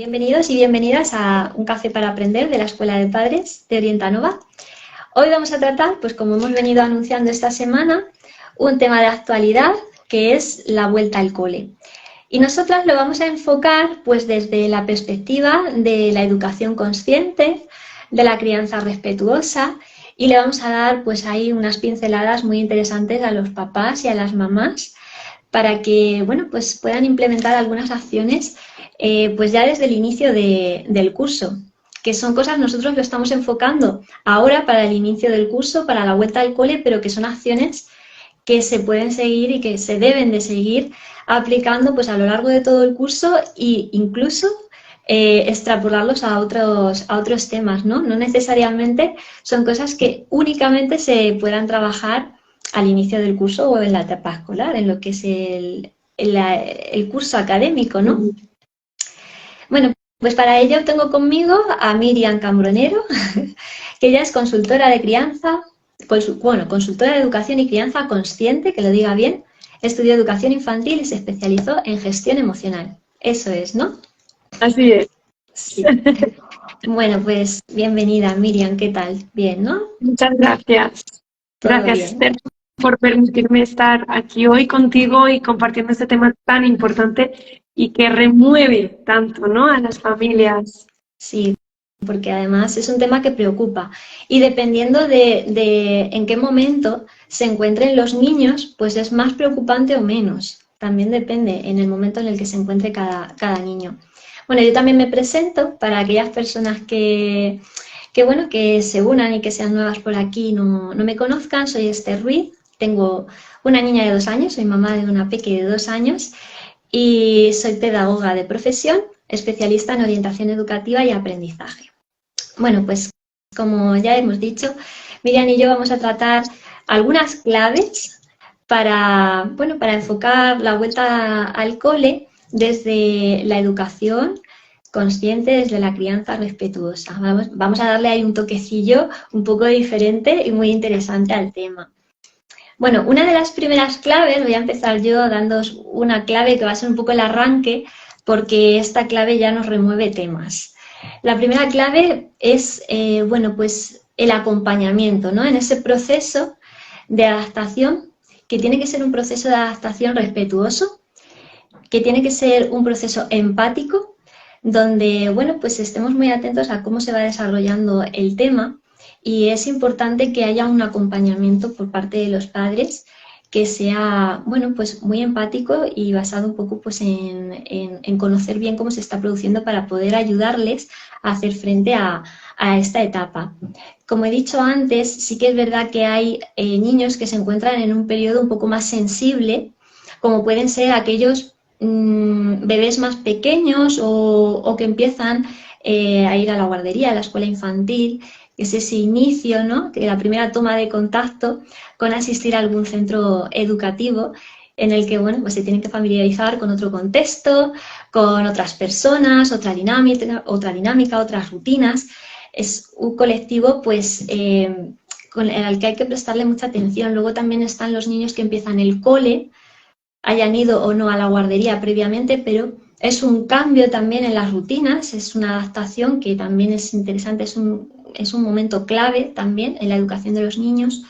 Bienvenidos y bienvenidas a Un Café para Aprender de la Escuela de Padres de Orientanova. Hoy vamos a tratar, pues como hemos venido anunciando esta semana, un tema de actualidad que es la vuelta al cole. Y nosotras lo vamos a enfocar pues desde la perspectiva de la educación consciente, de la crianza respetuosa, y le vamos a dar pues ahí unas pinceladas muy interesantes a los papás y a las mamás para que bueno, pues puedan implementar algunas acciones pues ya desde el inicio del curso, que son cosas, nosotros lo estamos enfocando ahora para el inicio del curso, para la vuelta al cole, pero que son acciones que se pueden seguir y que se deben de seguir aplicando pues a lo largo de todo el curso e incluso extrapolarlos a otros temas, ¿no? No necesariamente son cosas que únicamente se puedan trabajar al inicio del curso o en la etapa escolar, en lo que es el curso académico, ¿no? Bueno, pues para ello tengo conmigo a Miriam Cambronero, que ella es consultora de crianza, consultora de educación y crianza consciente, que lo diga bien, estudió educación infantil y se especializó en gestión emocional. Eso es, ¿no? Así es. Sí. Bueno, pues bienvenida, Miriam, ¿qué tal? Bien, ¿no? Muchas gracias. Todo Gracias, bien. Esther, por permitirme estar aquí hoy contigo y compartiendo este tema tan importante y que remueve tanto, ¿no?, a las familias. Sí, porque además es un tema que preocupa. Y dependiendo de en qué momento se encuentren los niños, pues es más preocupante o menos. También depende en el momento en el que se encuentre cada niño. Bueno, yo también me presento para aquellas personas bueno, que se unan y que sean nuevas por aquí y no me conozcan. Soy Esther Ruiz, tengo una niña de 2 años, soy mamá de una peque de 2 años y soy pedagoga de profesión, especialista en orientación educativa y aprendizaje. Bueno, pues como ya hemos dicho, Miriam y yo vamos a tratar algunas claves para enfocar la vuelta al cole desde la educación consciente, desde la crianza respetuosa. Vamos a darle ahí un toquecillo un poco diferente y muy interesante al tema. Bueno, una de las primeras claves, voy a empezar yo dándoos una clave que va a ser un poco el arranque, porque esta clave ya nos remueve temas. La primera clave es, bueno, pues el acompañamiento, ¿no? En ese proceso de adaptación, que tiene que ser un proceso de adaptación respetuoso, que tiene que ser un proceso empático, donde, bueno, pues estemos muy atentos a cómo se va desarrollando el tema y es importante que haya un acompañamiento por parte de los padres que sea, bueno, pues muy empático y basado un poco pues en conocer bien cómo se está produciendo para poder ayudarles a hacer frente a esta etapa. Como he dicho antes, sí que es verdad que hay niños que se encuentran en un periodo un poco más sensible, como pueden ser aquellos bebés más pequeños o que empiezan a ir a la guardería, a la escuela infantil, que es ese inicio, ¿no?, que la primera toma de contacto con asistir a algún centro educativo en el que, bueno, pues se tienen que familiarizar con otro contexto, con otras personas, otra dinámica, otras rutinas. Es un colectivo, pues, con el que hay que prestarle mucha atención. Luego también están los niños que empiezan el cole, hayan ido o no a la guardería previamente, pero es un cambio también en las rutinas, es una adaptación que también es interesante, es un momento clave también en la educación de los niños.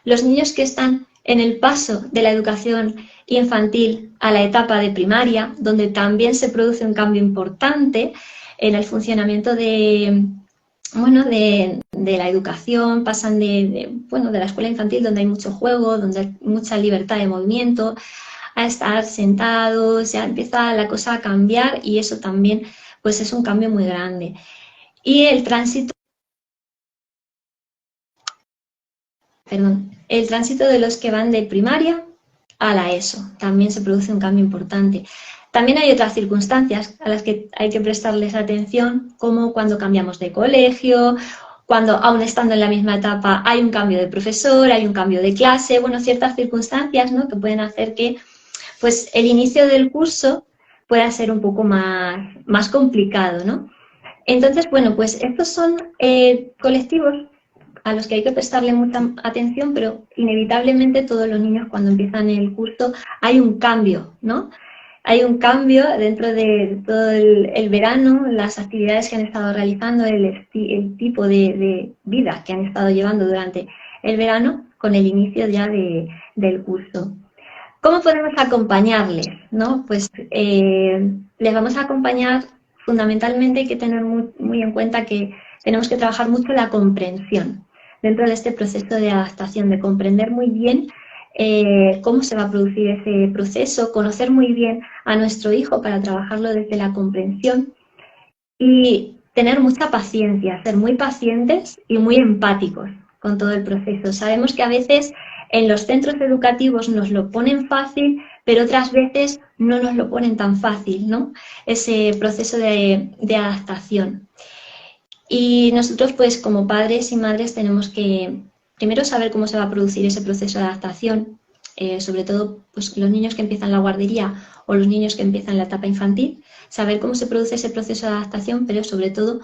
Los niños que están en el paso de la educación infantil a la etapa de primaria, donde también se produce un cambio importante en el funcionamiento de la educación, pasan de la escuela infantil, donde hay mucho juego, donde hay mucha libertad de movimiento, a estar sentados, ya empieza la cosa a cambiar y eso también pues es un cambio muy grande. Y el tránsito de los que van de primaria a la ESO, también se produce un cambio importante. También hay otras circunstancias a las que hay que prestarles atención, como cuando cambiamos de colegio, cuando aún estando en la misma etapa hay un cambio de profesor, hay un cambio de clase, bueno, ciertas circunstancias, ¿no?, que pueden hacer que pues el inicio del curso pueda ser un poco más complicado, ¿no? Entonces, bueno, pues estos son colectivos a los que hay que prestarle mucha atención, pero inevitablemente todos los niños cuando empiezan el curso hay un cambio, ¿no? hay un cambio dentro de todo el verano, las actividades que han estado realizando, el tipo de vida que han estado llevando durante el verano con el inicio ya del curso. ¿Cómo podemos acompañarles? ¿No? Pues les vamos a acompañar fundamentalmente, hay que tener muy en cuenta que tenemos que trabajar mucho la comprensión dentro de este proceso de adaptación, de comprender muy bien cómo se va a producir ese proceso, conocer muy bien a nuestro hijo para trabajarlo desde la comprensión y tener mucha paciencia, ser muy pacientes y muy empáticos con todo el proceso. Sabemos que a veces en los centros educativos nos lo ponen fácil, pero otras veces no nos lo ponen tan fácil, ¿no? Ese proceso de adaptación. Y nosotros, pues, como padres y madres, tenemos que primero saber cómo se va a producir ese proceso de adaptación, sobre todo pues, los niños que empiezan la guardería o los niños que empiezan la etapa infantil, saber cómo se produce ese proceso de adaptación, pero sobre todo,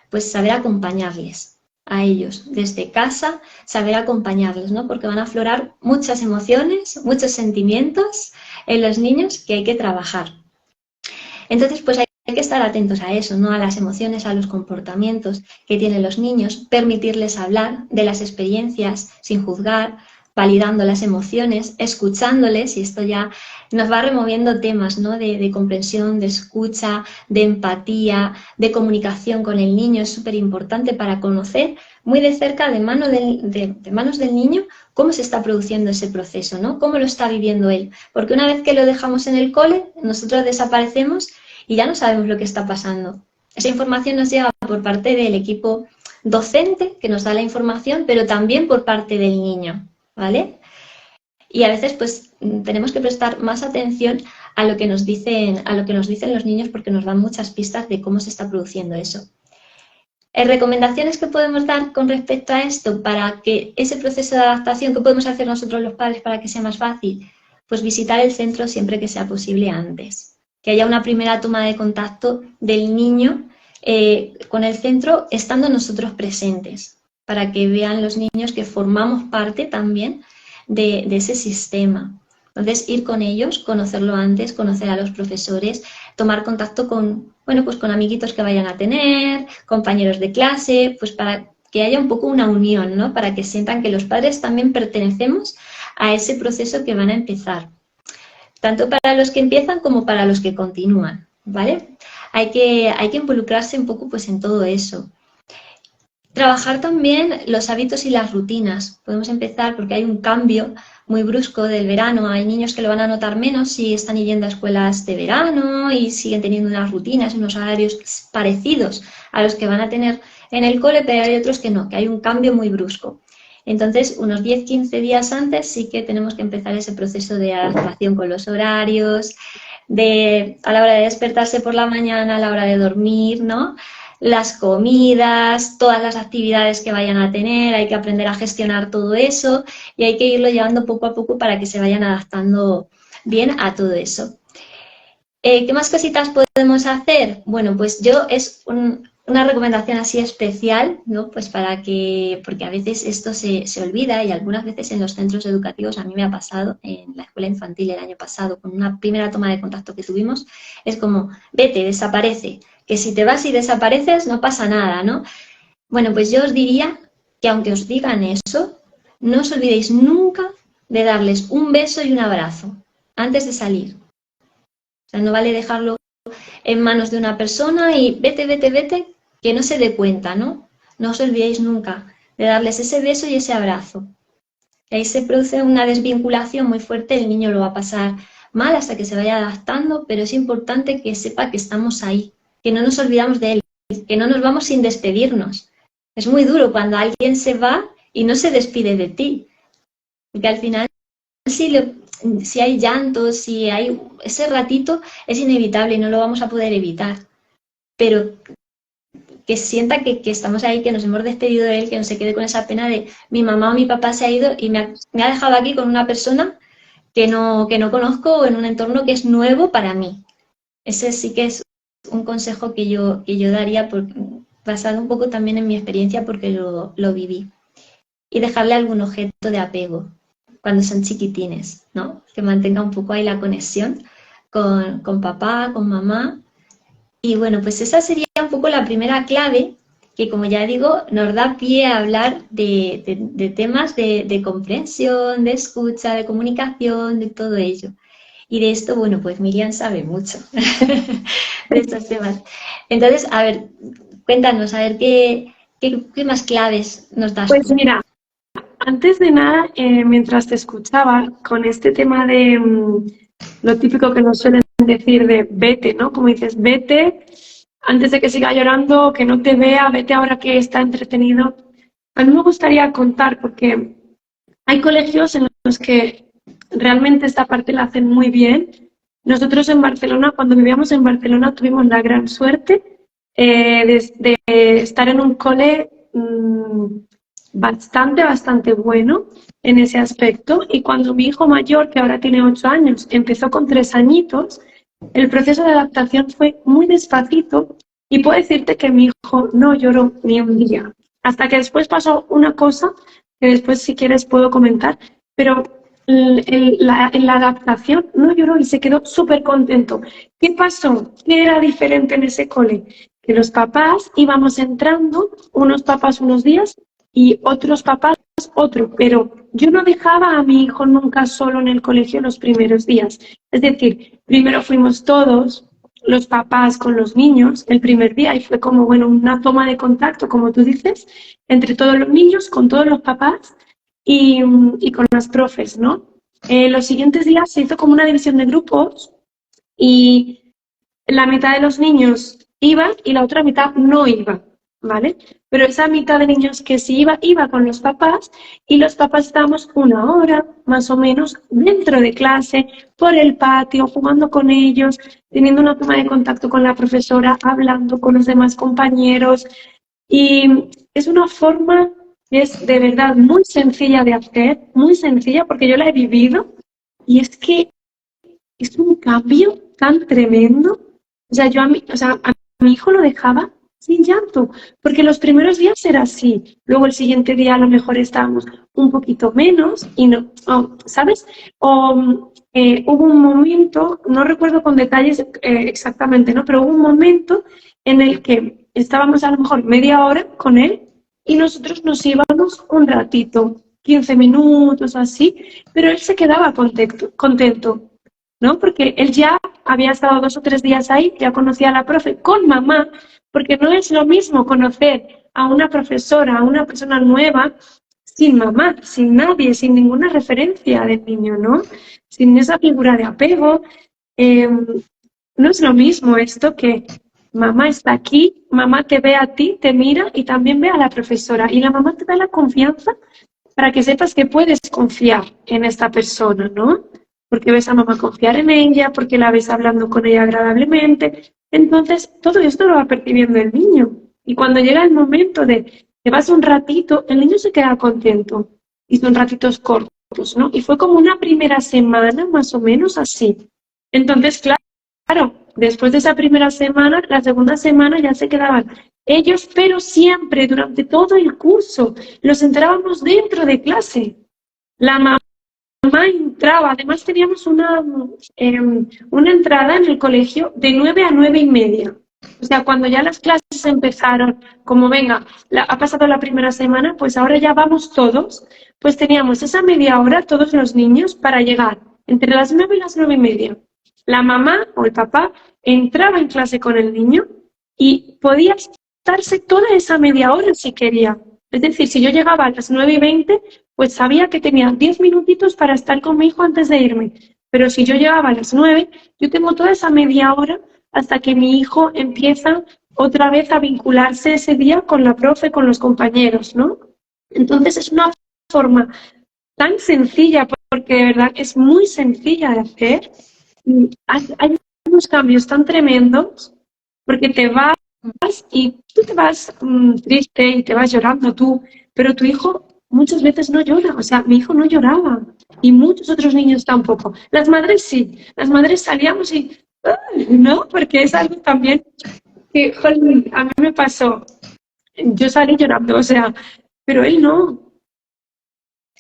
pues, saber acompañarles a ellos desde casa, saber acompañarles, ¿no? Porque van a aflorar muchas emociones, muchos sentimientos en los niños que hay que trabajar. Entonces, pues hay que estar atentos a eso, ¿no? A las emociones, a los comportamientos que tienen los niños, permitirles hablar de las experiencias sin juzgar, validando las emociones, escuchándoles, y esto ya nos va removiendo temas, ¿no? De comprensión, de escucha, de empatía, de comunicación con el niño. Es súper importante para conocer muy de cerca, de manos del niño, cómo se está produciendo ese proceso, ¿no? Cómo lo está viviendo él. Porque una vez que lo dejamos en el cole, nosotros desaparecemos y ya no sabemos lo que está pasando. Esa información nos llega por parte del equipo docente, que nos da la información, pero también por parte del niño, ¿vale? Y a veces, pues, tenemos que prestar más atención a lo que nos dicen los niños, porque nos dan muchas pistas de cómo se está produciendo eso. Recomendaciones que podemos dar con respecto a esto para que ese proceso de adaptación, ¿qué podemos hacer nosotros los padres para que sea más fácil? Pues visitar el centro siempre que sea posible antes. Que haya una primera toma de contacto del niño con el centro estando nosotros presentes, para que vean los niños que formamos parte también de ese sistema. Entonces, ir con ellos, conocerlo antes, conocer a los profesores, tomar contacto con, bueno, pues con amiguitos que vayan a tener, compañeros de clase, pues para que haya un poco una unión, ¿no? Para que sientan que los padres también pertenecemos a ese proceso que van a empezar. Tanto para los que empiezan como para los que continúan, ¿vale? Hay que involucrarse un poco pues en todo eso. Trabajar también los hábitos y las rutinas. Podemos empezar porque hay un cambio muy brusco del verano. Hay niños que lo van a notar menos si están yendo a escuelas de verano y siguen teniendo unas rutinas, unos horarios parecidos a los que van a tener en el cole, pero hay otros que no, que hay un cambio muy brusco. Entonces, unos 10-15 días antes sí que tenemos que empezar ese proceso de adaptación con los horarios, a la hora de despertarse por la mañana, a la hora de dormir, ¿no? Las comidas, todas las actividades que vayan a tener, hay que aprender a gestionar todo eso y hay que irlo llevando poco a poco para que se vayan adaptando bien a todo eso. ¿Qué más cositas podemos hacer? Bueno, pues es una recomendación así especial, ¿no? Pues porque a veces esto se olvida y algunas veces en los centros educativos, a mí me ha pasado en la escuela infantil el año pasado, con una primera toma de contacto que tuvimos, es como, vete, desaparece, que si te vas y desapareces no pasa nada, ¿no? Bueno, pues yo os diría que aunque os digan eso, no os olvidéis nunca de darles un beso y un abrazo antes de salir. O sea, no vale dejarlo en manos de una persona y vete, que no se dé cuenta, ¿no? No os olvidéis nunca de darles ese beso y ese abrazo. Y ahí se produce una desvinculación muy fuerte, el niño lo va a pasar mal hasta que se vaya adaptando, pero es importante que sepa que estamos ahí, que no nos olvidamos de él, que no nos vamos sin despedirnos. Es muy duro cuando alguien se va y no se despide de ti, porque al final si hay llanto, si hay ese ratito, es inevitable y no lo vamos a poder evitar. Pero que sienta que estamos ahí, que nos hemos despedido de él, que no se quede con esa pena de mi mamá o mi papá se ha ido y me ha dejado aquí con una persona que no conozco o en un entorno que es nuevo para mí. Ese sí que es un consejo que yo daría, basado un poco también en mi experiencia porque lo viví. Y dejarle algún objeto de apego cuando son chiquitines, ¿no? Que mantenga un poco ahí la conexión con papá, con mamá. Y bueno, pues esa sería un poco la primera clave que, como ya digo, nos da pie a hablar de temas de comprensión, de escucha, de comunicación, de todo ello. Y de esto, bueno, pues Miriam sabe mucho de estos temas. Entonces, a ver, cuéntanos, a ver qué más claves nos das Pues tú. mira, antes de nada, mientras te escuchaba, con este tema de lo típico que nos suelen decir de vete, ¿no? Como dices, vete antes de que siga llorando, que no te vea, vete ahora que está entretenido. A mí me gustaría contar, porque hay colegios en los que realmente esta parte la hacen muy bien. Nosotros en Barcelona, cuando vivíamos en Barcelona, tuvimos la gran suerte de estar en un cole bastante bueno en ese aspecto. Y cuando mi hijo mayor, que ahora tiene 8 años, empezó con 3 añitos, el proceso de adaptación fue muy despacito y puedo decirte que mi hijo no lloró ni un día. Hasta que después pasó una cosa que después si quieres puedo comentar, pero en la adaptación no lloró y se quedó súper contento. ¿Qué pasó? ¿Qué era diferente en ese cole? Que los papás íbamos entrando, unos papás unos días y otros papás otro, pero yo no dejaba a mi hijo nunca solo en el colegio los primeros días. Es decir, primero fuimos todos, los papás con los niños, el primer día y fue como, bueno, una toma de contacto, como tú dices, entre todos los niños, con todos los papás y con las profes, ¿no? Los siguientes días se hizo como una división de grupos y la mitad de los niños iban y la otra mitad no iba, ¿vale? Pero esa mitad de niños que sí iba con los papás y los papás estábamos una hora más o menos dentro de clase, por el patio, jugando con ellos, teniendo una toma de contacto con la profesora, hablando con los demás compañeros. Y es una forma que es de verdad muy sencilla de hacer, muy sencilla porque yo la he vivido y es que es un cambio tan tremendo. O sea, a mi hijo lo dejaba sin llanto, porque los primeros días era así. Luego el siguiente día a lo mejor estábamos un poquito menos y no, ¿sabes? Hubo un momento, no recuerdo con detalles exactamente, ¿no? Pero hubo un momento en el que estábamos a lo mejor media hora con él y nosotros nos íbamos un ratito, 15 minutos así, pero él se quedaba contento. ¿No? Porque él ya había estado 2 o 3 días ahí, ya conocía a la profe con mamá, porque no es lo mismo conocer a una profesora, a una persona nueva, sin mamá, sin nadie, sin ninguna referencia del niño, ¿no? Sin esa figura de apego. No es lo mismo esto que mamá está aquí, mamá te ve a ti, te mira y también ve a la profesora. Y la mamá te da la confianza para que sepas que puedes confiar en esta persona, ¿no? Porque ves a mamá confiar en ella, porque la ves hablando con ella agradablemente. Entonces, todo esto lo va percibiendo el niño. Y cuando llega el momento de que vas un ratito, el niño se queda contento. Y son ratitos cortos, ¿no? Y fue como una primera semana, más o menos así. Entonces, claro, después de esa primera semana, la segunda semana ya se quedaban ellos, pero siempre, durante todo el curso, los entrábamos dentro de clase. La mamá entraba, además teníamos una entrada en el colegio de 9 a 9:30. O sea, cuando ya las clases empezaron, como venga, ha pasado la primera semana, pues ahora ya vamos todos, pues teníamos esa media hora, todos los niños, para llegar entre las 9 y las 9:30. La mamá o el papá entraba en clase con el niño y podía estarse toda esa media hora si quería. Es decir, si yo llegaba a las 9:20, pues sabía que tenía 10 minutitos para estar con mi hijo antes de irme. Pero si yo llegaba a las 9, yo tengo toda esa media hora hasta que mi hijo empieza otra vez a vincularse ese día con la profe, con los compañeros, ¿no? Entonces es una forma tan sencilla, porque de verdad es muy sencilla de hacer. Hay unos cambios tan tremendos, porque te vas y tú te vas triste y te vas llorando tú, pero tu hijo muchas veces no llora. O sea, mi hijo no lloraba y muchos otros niños tampoco. Las madres sí, las madres salíamos y no, porque es algo también que, jolín, a mí me pasó. Yo salí llorando, o sea, pero él no.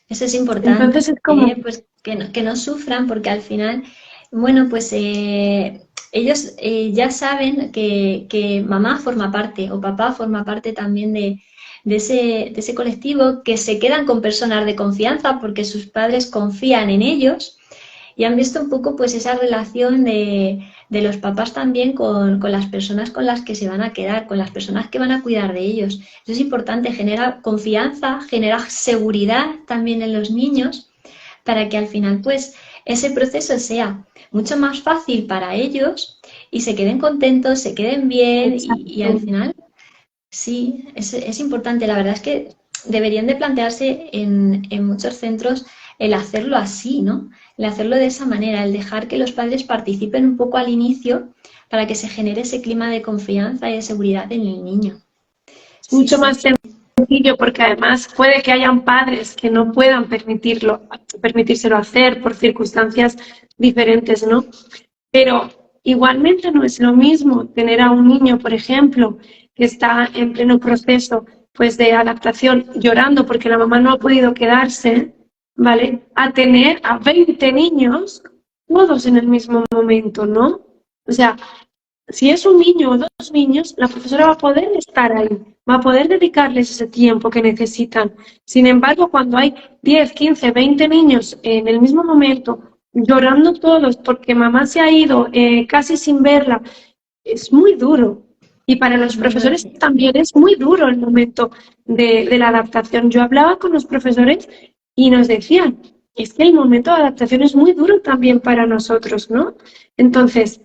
Eso es importante, Entonces es como, pues que no sufran, porque al final Bueno, pues ellos ya saben que mamá forma parte o papá forma parte también de ese colectivo, que se quedan con personas de confianza porque sus padres confían en ellos y han visto un poco pues esa relación de los papás también con las personas con las que se van a quedar, con las personas que van a cuidar de ellos. Eso es importante, genera confianza, genera seguridad también en los niños para que al final pues ese proceso sea mucho más fácil para ellos y se queden contentos, se queden bien y al Exacto. final sí, es importante. La verdad es que deberían de plantearse en muchos centros el hacerlo así, ¿no? El hacerlo de esa manera, el dejar que los padres participen un poco al inicio para que se genere ese clima de confianza y de seguridad en el niño. Es Sí, mucho sí. más sencillo porque además puede que hayan padres que no puedan permitírselo hacer por circunstancias diferentes, ¿no? Pero igualmente no es lo mismo tener a un niño, por ejemplo, que está en pleno proceso pues de adaptación llorando porque la mamá no ha podido quedarse, ¿vale? A tener a 20 niños todos en el mismo momento, ¿no? O sea, si es un niño o dos niños, la profesora va a poder estar ahí, va a poder dedicarles ese tiempo que necesitan. Sin embargo, cuando hay 10, 15, 20 niños en el mismo momento, llorando todos porque mamá se ha ido casi sin verla, es muy duro. Y para Es los muy profesores fuerte. también es muy duro el momento de la adaptación. Yo hablaba con los profesores y nos decían, es que el momento de adaptación es muy duro también para nosotros, ¿no? Entonces,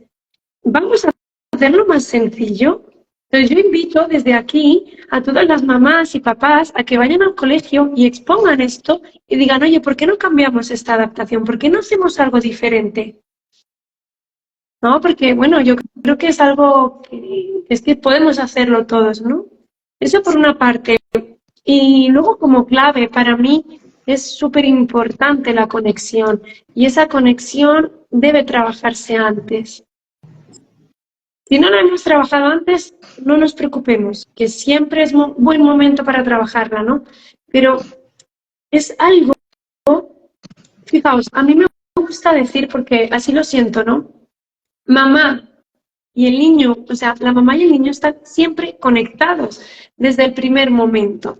vamos a hacerlo más sencillo. Entonces yo invito desde aquí a todas las mamás y papás a que vayan al colegio y expongan esto y digan, oye, ¿por qué no cambiamos esta adaptación? ¿Por qué no hacemos algo diferente? ¿No? Porque, bueno, yo creo que es algo que es que podemos hacerlo todos, ¿no? Eso por una parte. Y luego como clave, para mí es súper importante la conexión y esa conexión debe trabajarse antes. Si no la hemos trabajado antes, no nos preocupemos, que siempre es buen momento para trabajarla, ¿no? Pero es algo, fijaos, a mí me gusta decir, porque así lo siento, ¿no? Mamá y el niño, o sea, la mamá y el niño están siempre conectados desde el primer momento.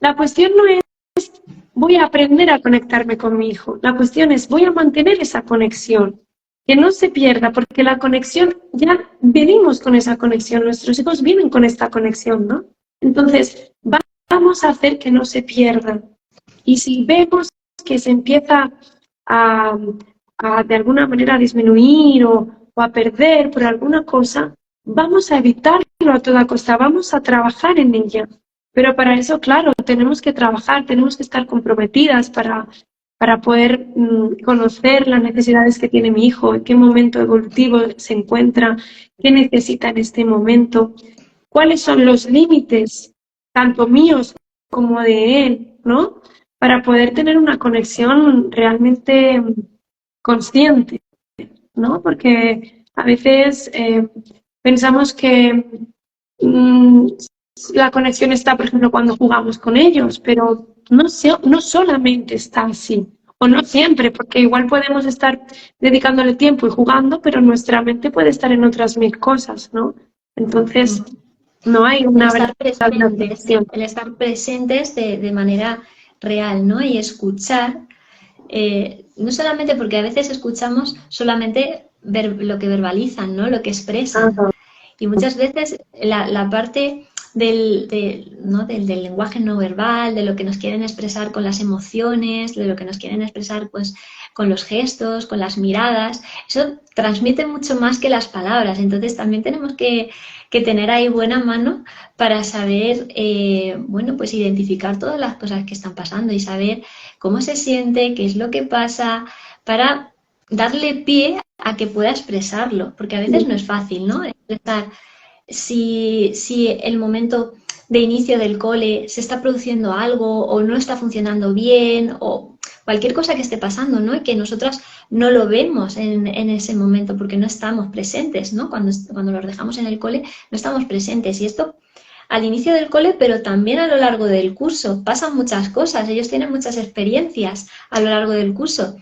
La cuestión no es voy a aprender a conectarme con mi hijo. La cuestión es, voy a mantener esa conexión, que no se pierda, porque la conexión, ya venimos con esa conexión, nuestros hijos vienen con esta conexión, ¿no? Entonces, vamos a hacer que no se pierdan. Y si vemos que se empieza a, de alguna manera a disminuir o a perder por alguna cosa, vamos a evitarlo a toda costa, vamos a trabajar en ella. Pero para eso, claro, tenemos que trabajar, tenemos que estar comprometidas para poder conocer las necesidades que tiene mi hijo, en qué momento evolutivo se encuentra, qué necesita en este momento, cuáles son los límites, tanto míos como de él, ¿no? Para poder tener una conexión realmente consciente, ¿no? Porque a veces pensamos que mm, la conexión está, por ejemplo, cuando jugamos con ellos, pero no solamente está así, o no siempre, porque igual podemos estar dedicándole tiempo y jugando, pero nuestra mente puede estar en otras mil cosas, ¿no? Entonces, no hay El una estar verdadera presentes, conexión. el estar presentes de manera real, ¿no? Y escuchar, no solamente porque a veces escuchamos solamente lo que verbalizan, ¿no? Lo que expresan. Ajá. Y muchas veces la parte ¿no? del lenguaje no verbal, de lo que nos quieren expresar con las emociones, de lo que nos quieren expresar pues, con los gestos, con las miradas, eso transmite mucho más que las palabras. Entonces también tenemos que tener ahí buena mano para saber, bueno, pues identificar todas las cosas que están pasando y saber cómo se siente, qué es lo que pasa, para darle pie a que pueda expresarlo, porque a veces no es fácil, ¿no? Expresar si el momento de inicio del cole se está produciendo algo o no está funcionando bien o cualquier cosa que esté pasando, ¿no? Y que nosotras no lo vemos en ese momento porque no estamos presentes, ¿no? Cuando los dejamos en el cole no estamos presentes y esto al inicio del cole, pero también a lo largo del curso. Pasan muchas cosas, ellos tienen muchas experiencias a lo largo del curso.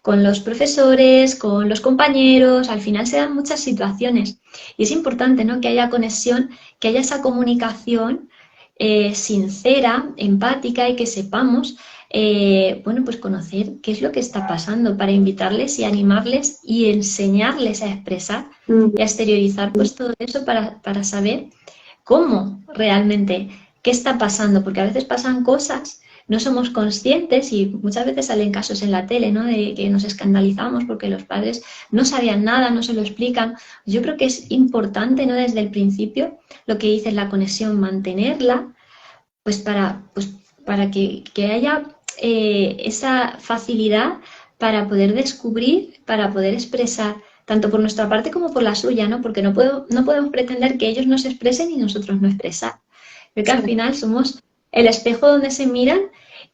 con los profesores, con los compañeros, al final se dan muchas situaciones. Y es importante, ¿no?, que haya conexión, que haya esa comunicación sincera, empática y que sepamos, bueno, pues conocer qué es lo que está pasando para invitarles y animarles y enseñarles a expresar y a exteriorizar pues todo eso para saber cómo realmente, qué está pasando, porque a veces pasan cosas, no somos conscientes y muchas veces salen casos en la tele, ¿no?, de que nos escandalizamos porque los padres no sabían nada, no se lo explican. Yo creo que es importante, ¿no?, desde el principio, lo que dice la conexión, mantenerla, pues para que haya esa facilidad para poder descubrir, para poder expresar, tanto por nuestra parte como por la suya, ¿no? Porque no podemos pretender que ellos no se expresen y nosotros no expresar. Creo que al final somos el espejo donde se miran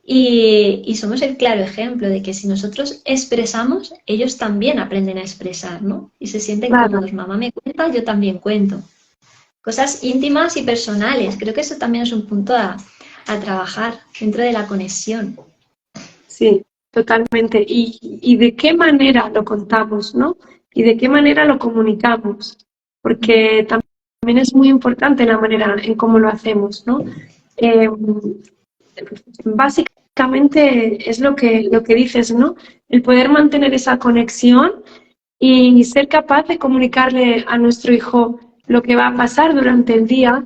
y somos el claro ejemplo de que si nosotros expresamos, ellos también aprenden a expresar, ¿no? Y se sienten Claro. cómodos. Mamá me cuenta, yo también cuento. Cosas íntimas y personales. Creo que eso también es un punto a trabajar dentro de la conexión. Sí, totalmente. ¿Y de qué manera lo contamos, ¿no? ¿Y de qué manera lo comunicamos? Porque también es muy importante la manera en cómo lo hacemos, ¿no? Eh, Básicamente es lo que dices, ¿no? El poder mantener esa conexión y ser capaz de comunicarle a nuestro hijo lo que va a pasar durante el día,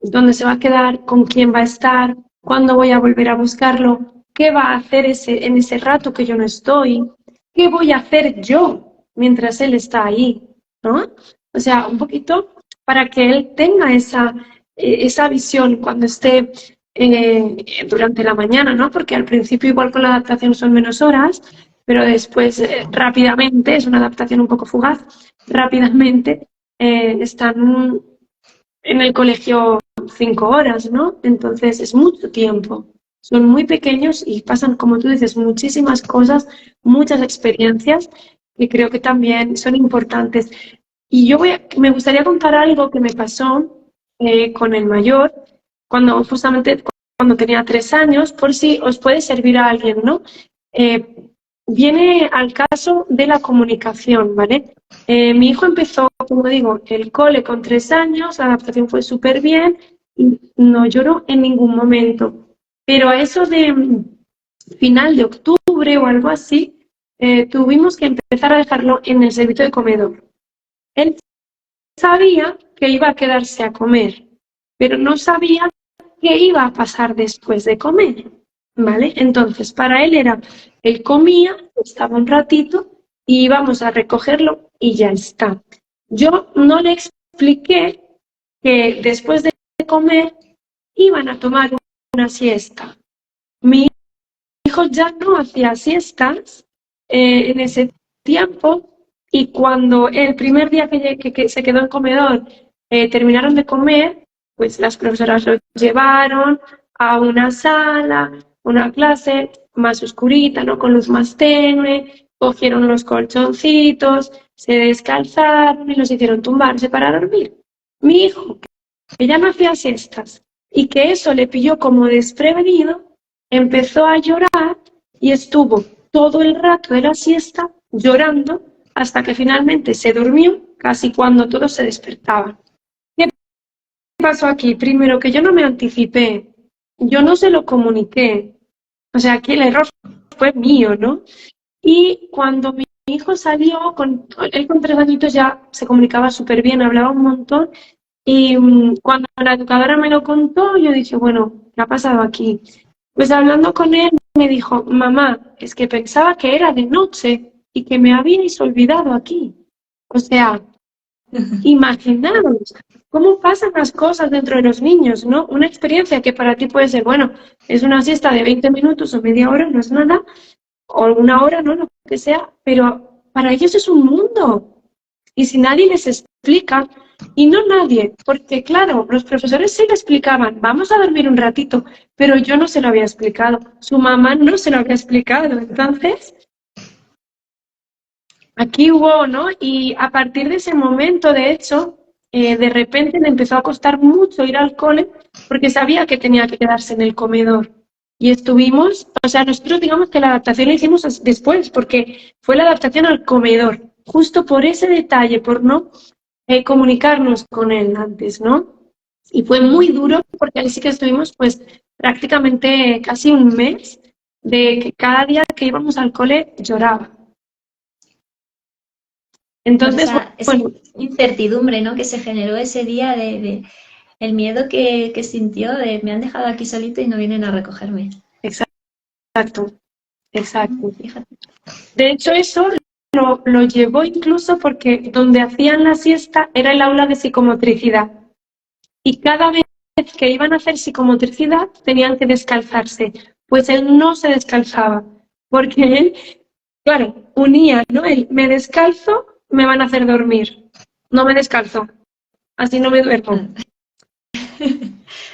dónde se va a quedar, con quién va a estar, cuándo voy a volver a buscarlo, qué va a hacer en ese rato que yo no estoy, qué voy a hacer yo mientras él está ahí, ¿no? O sea, un poquito para que él tenga esa visión cuando esté durante la mañana, ¿no? Porque al principio igual con la adaptación son menos horas, pero después rápidamente, es una adaptación un poco fugaz, rápidamente están en el colegio 5 horas, ¿no? Entonces es mucho tiempo. Son muy pequeños y pasan, como tú dices, muchísimas cosas, muchas experiencias que creo que también son importantes. Y me gustaría contar algo que me pasó con el mayor, justamente cuando tenía 3 años, por si os puede servir a alguien, ¿no? Viene al caso de la comunicación, ¿vale? Mi hijo empezó, como digo, el cole con 3 años, la adaptación fue súper bien, y no lloró en ningún momento. Pero a eso de final de octubre o algo así, tuvimos que empezar a dejarlo en el servicio de comedor. Él sabía que iba a quedarse a comer, pero no sabía qué iba a pasar después de comer, ¿vale? Entonces, para él él comía, estaba un ratito y íbamos a recogerlo y ya está. Yo no le expliqué que después de comer iban a tomar una siesta. Mi hijo ya no hacía siestas en ese tiempo y cuando el primer día que se quedó en comedor terminaron de comer, pues las profesoras lo llevaron a una sala, una clase más oscurita, ¿no? Con luz más tenue, cogieron los colchoncitos, se descalzaron y los hicieron tumbarse para dormir. Mi hijo, que ya no hacía siestas y que eso le pilló como desprevenido, empezó a llorar y estuvo todo el rato de la siesta llorando hasta que finalmente se durmió, casi cuando todos se despertaban. ¿Qué pasó aquí? Primero, que yo no me anticipé, yo no se lo comuniqué. O sea, aquí el error fue mío, ¿no? Y cuando mi hijo salió, él con 3 añitos ya se comunicaba súper bien, hablaba un montón. Y cuando la educadora me lo contó, yo dije, bueno, ¿qué ha pasado aquí? Pues hablando con él, me dijo, mamá, es que pensaba que era de noche y que me habíais olvidado aquí. O sea, imaginaros cómo pasan las cosas dentro de los niños, ¿no? Una experiencia que para ti puede ser, bueno, es una siesta de 20 minutos o media hora, no es nada, o una hora, ¿no? Lo que sea, pero para ellos es un mundo. Y si nadie les explica, y no nadie, porque claro, los profesores sí le explicaban, vamos a dormir un ratito, pero yo no se lo había explicado, su mamá no se lo había explicado, entonces aquí hubo, ¿no? Y a partir de ese momento, de hecho, de repente le empezó a costar mucho ir al cole porque sabía que tenía que quedarse en el comedor. Y estuvimos, o sea, nosotros digamos que la adaptación la hicimos después, porque fue la adaptación al comedor, justo por ese detalle, por no comunicarnos con él antes, ¿no? Y fue muy duro porque ahí sí que estuvimos pues prácticamente casi un mes de que cada día que íbamos al cole lloraba. Pues Entonces, esa bueno, incertidumbre, ¿no? Que se generó ese día de el miedo que sintió de me han dejado aquí solito y no vienen a recogerme. exacto, exacto. Fíjate. De hecho, eso lo llevó incluso porque donde hacían la siesta era el aula de psicomotricidad. Y cada vez que iban a hacer psicomotricidad tenían que descalzarse. Pues él no se descalzaba, porque él, claro, unía, ¿no? Él, me descalzo, me van a hacer dormir. No me descalzo, así no me duermo.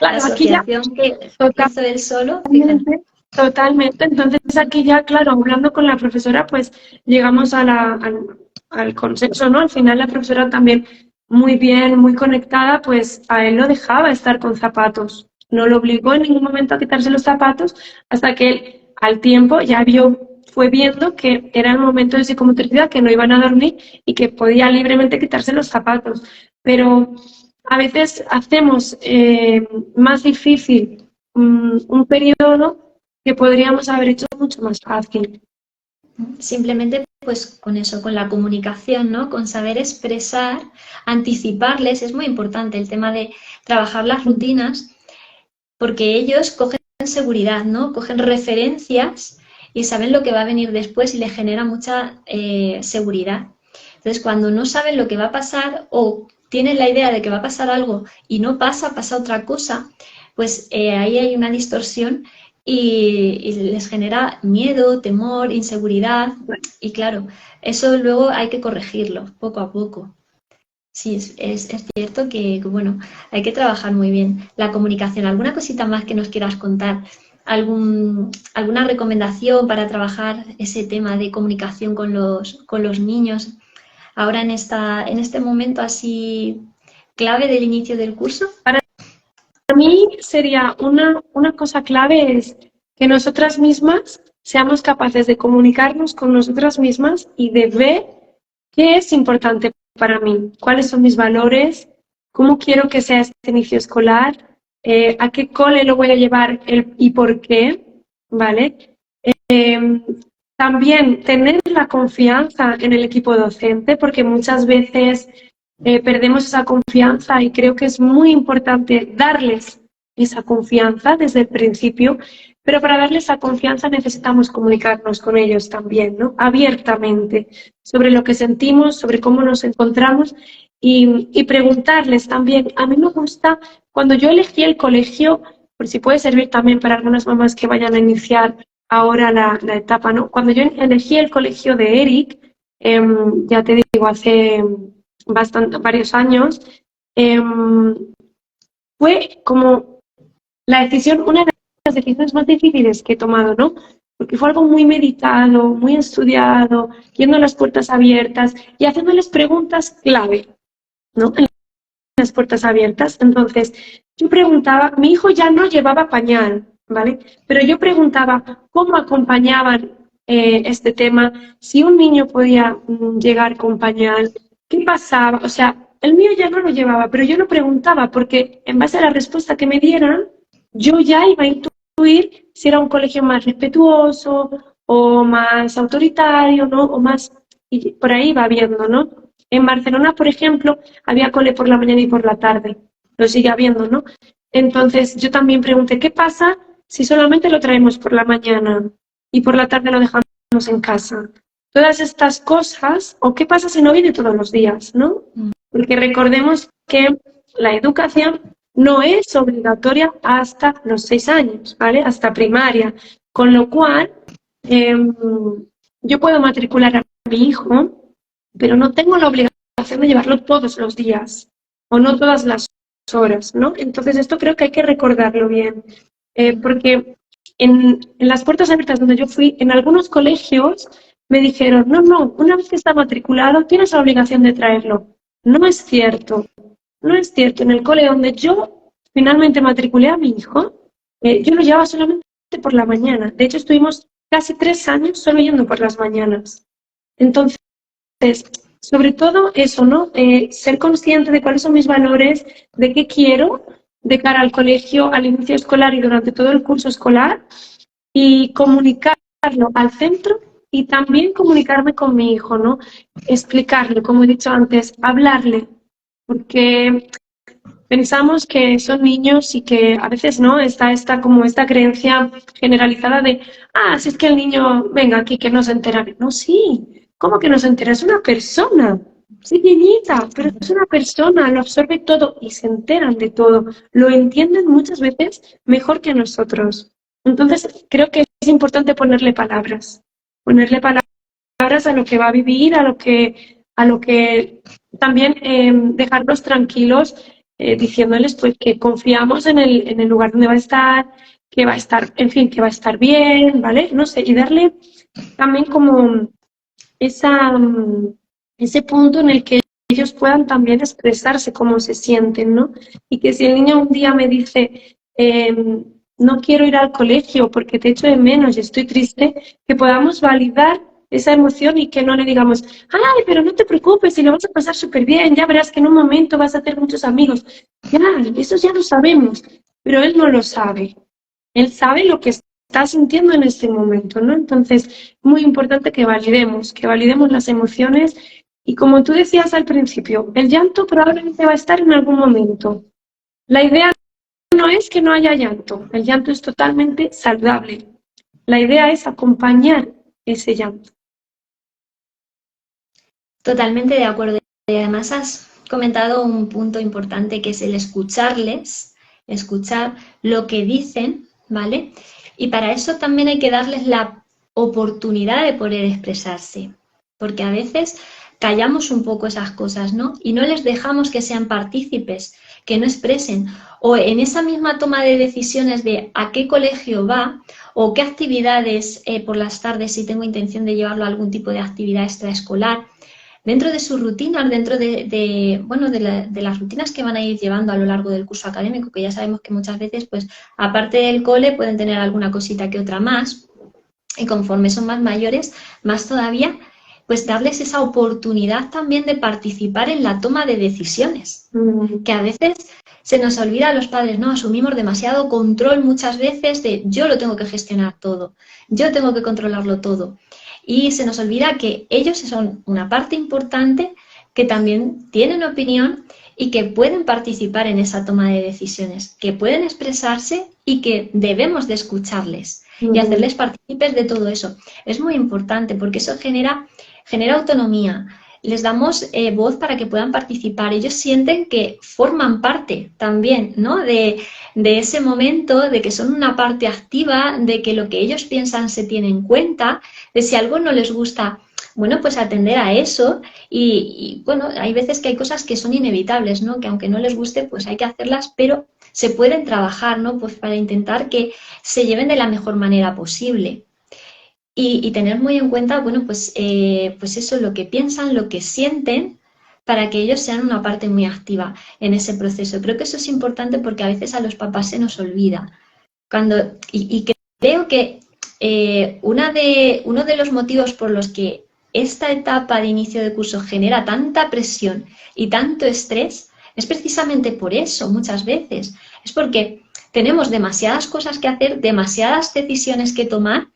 La Claro, aquí ya asociación que hizo él solo, fíjate. totalmente, totalmente. Entonces aquí ya, claro, hablando con la profesora, pues llegamos al consenso, ¿no? Al final la profesora también muy bien, muy conectada, pues a él lo dejaba estar con zapatos. No lo obligó en ningún momento a quitarse los zapatos hasta que él, al tiempo, ya fue viendo que era el momento de psicomotricidad, que no iban a dormir y que podía libremente quitarse los zapatos. Pero a veces hacemos más difícil un periodo que podríamos haber hecho mucho más fácil. Simplemente pues con eso, con la comunicación, ¿no? Con saber expresar, anticiparles, es muy importante el tema de trabajar las rutinas, porque ellos cogen seguridad, ¿no? Cogen referencias y saben lo que va a venir después y les genera mucha seguridad. Entonces, cuando no saben lo que va a pasar o tienen la idea de que va a pasar algo y no pasa, pasa otra cosa, pues ahí hay una distorsión y les genera miedo, temor, inseguridad y claro, eso luego hay que corregirlo poco a poco. Sí, es cierto que, bueno, hay que trabajar muy bien la comunicación. ¿Alguna cosita más que nos quieras contar? ¿Alguna recomendación para trabajar ese tema de comunicación con los niños ahora en este momento así clave del inicio del curso? Para mí sería una cosa clave es que nosotras mismas seamos capaces de comunicarnos con nosotras mismas y de ver qué es importante para mí, cuáles son mis valores, cómo quiero que sea este inicio escolar, a qué cole lo voy a llevar y por qué, ¿vale? También tener la confianza en el equipo docente, porque muchas veces perdemos esa confianza y creo que es muy importante darles esa confianza desde el principio, pero para darles esa confianza necesitamos comunicarnos con ellos también, ¿no? Abiertamente, sobre lo que sentimos, sobre cómo nos encontramos y preguntarles también. A mí me gusta, cuando yo elegí el colegio, por si puede servir también para algunas mamás que vayan a iniciar ahora la etapa, ¿no? Cuando yo elegí el colegio de Eric, ya te digo, hace varios años, fue como la decisión, una de las decisiones más difíciles que he tomado, ¿no? Porque fue algo muy meditado, muy estudiado, yendo a las puertas abiertas y haciéndoles preguntas clave, ¿no? En las puertas abiertas. Entonces, yo preguntaba, mi hijo ya no llevaba pañal, ¿vale? Pero yo preguntaba cómo acompañaban este tema, si un niño podía llegar con pañal, qué pasaba, o sea, el mío ya no lo llevaba, pero yo lo preguntaba porque en base a la respuesta que me dieran, yo ya iba a intuir si era un colegio más respetuoso o más autoritario, ¿no? O más, y por ahí va viendo, ¿no? En Barcelona, por ejemplo, había cole por la mañana y por la tarde. Lo sigue habiendo, ¿no? Entonces yo también pregunté, ¿qué pasa si solamente lo traemos por la mañana y por la tarde lo dejamos en casa? Todas estas cosas, o qué pasa si no viene todos los días, ¿no? Porque recordemos que la educación no es obligatoria hasta los 6 años, ¿vale? Hasta primaria. Con lo cual, yo puedo matricular a mi hijo, pero no tengo la obligación de llevarlo todos los días o no todas las horas, ¿no? Entonces esto creo que hay que recordarlo bien, porque en las puertas abiertas donde yo fui, en algunos colegios me dijeron, no, una vez que está matriculado tienes la obligación de traerlo. No es cierto, no es cierto. En el cole donde yo finalmente matriculé a mi hijo, yo lo llevaba solamente por la mañana. De hecho, estuvimos casi 3 años solo yendo por las mañanas. Entonces, sobre todo eso, ¿no? Ser consciente de cuáles son mis valores, de qué quiero de cara al colegio, al inicio escolar y durante todo el curso escolar, y comunicarlo al centro y también comunicarme con mi hijo, ¿no? Explicarle, como he dicho antes, hablarle, porque pensamos que son niños y que a veces no, está como esta creencia generalizada de, si es que el niño, venga aquí, que no se entera. No, sí, ¿cómo que no se entera? Es una persona, pequeñita, pero es una persona, lo absorbe todo y se enteran de todo. Lo entienden muchas veces mejor que nosotros. Entonces, creo que es importante ponerle palabras a lo que va a vivir, a lo que también dejarlos tranquilos, diciéndoles pues que confiamos en el lugar donde va a estar, que va a estar, en fin, que va a estar bien, ¿vale? No sé, y darle también como esa, ese punto en el que ellos puedan también expresarse cómo se sienten, ¿no? Y que si el niño un día me dice, no quiero ir al colegio porque te echo de menos y estoy triste, que podamos validar esa emoción y que no le digamos, ay, pero no te preocupes, si lo vas a pasar súper bien, ya verás que en un momento vas a hacer muchos amigos. Ya, eso ya lo sabemos, pero él no lo sabe. Él sabe lo que está sintiendo en este momento, ¿no? Entonces, muy importante que validemos las emociones y como tú decías al principio, el llanto probablemente va a estar en algún momento. La idea no es que no haya llanto, el llanto es totalmente saludable. La idea es acompañar ese llanto. Totalmente de acuerdo. Y además has comentado un punto importante que es el escucharles, escuchar lo que dicen, ¿vale? Y para eso también hay que darles la oportunidad de poder expresarse, porque a veces callamos un poco esas cosas, ¿no? Y no les dejamos que sean partícipes, que no expresen. O en esa misma toma de decisiones de a qué colegio va o qué actividades por las tardes, si tengo intención de llevarlo a algún tipo de actividad extraescolar, dentro de sus rutinas, dentro de las rutinas que van a ir llevando a lo largo del curso académico, que ya sabemos que muchas veces, pues, aparte del cole, pueden tener alguna cosita que otra más, y conforme son más mayores, más todavía, pues darles esa oportunidad también de participar en la toma de decisiones, que a veces se nos olvida a los padres, ¿no? Asumimos demasiado control muchas veces de yo lo tengo que gestionar todo, yo tengo que controlarlo todo. Y se nos olvida que ellos son una parte importante que también tienen opinión y que pueden participar en esa toma de decisiones, que pueden expresarse y que debemos de escucharles y hacerles partícipes de todo eso. Es muy importante porque eso genera autonomía. Les damos voz para que puedan participar. Ellos sienten que forman parte también, ¿no? de ese momento, de que son una parte activa, de que lo que ellos piensan se tiene en cuenta, de si algo no les gusta, bueno, pues atender a eso y bueno, hay veces que hay cosas que son inevitables, ¿no? Que aunque no les guste, pues hay que hacerlas, pero se pueden trabajar, ¿no? Pues para intentar que se lleven de la mejor manera posible. Y tener muy en cuenta, bueno, pues eso, lo que piensan, lo que sienten, para que ellos sean una parte muy activa en ese proceso. Creo que eso es importante porque a veces a los papás se nos olvida. Y creo que uno de los motivos por los que esta etapa de inicio de curso genera tanta presión y tanto estrés es precisamente por eso, muchas veces. Es porque tenemos demasiadas cosas que hacer, demasiadas decisiones que tomar